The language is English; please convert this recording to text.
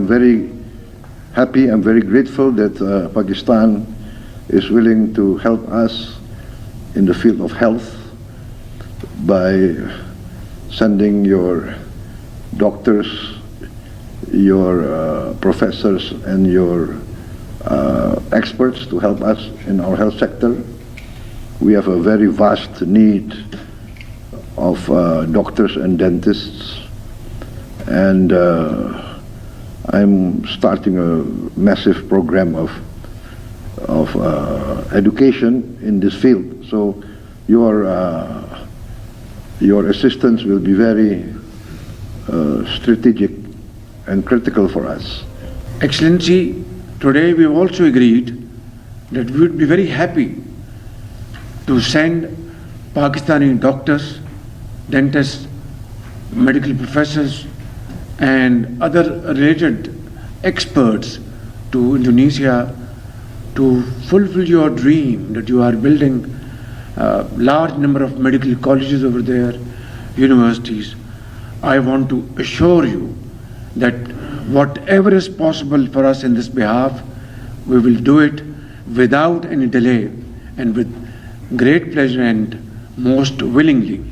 I'm very happy, I'm very grateful that Pakistan is willing to help us in the field of health by sending your doctors, your professors, and your experts to help us in our health sector. We have a very vast need of doctors and dentists, and I'm starting a massive program of education in this field. So your assistance will be very strategic and critical for us. Excellency, today we have also agreed that we would be very happy to send Pakistani doctors, dentists, medical professors, and other related experts to Indonesia to fulfill your dream that you are building a large number of medical colleges over there, universities. I want to assure you that whatever is possible for us in this behalf, we will do it without any delay and with great pleasure and most willingly.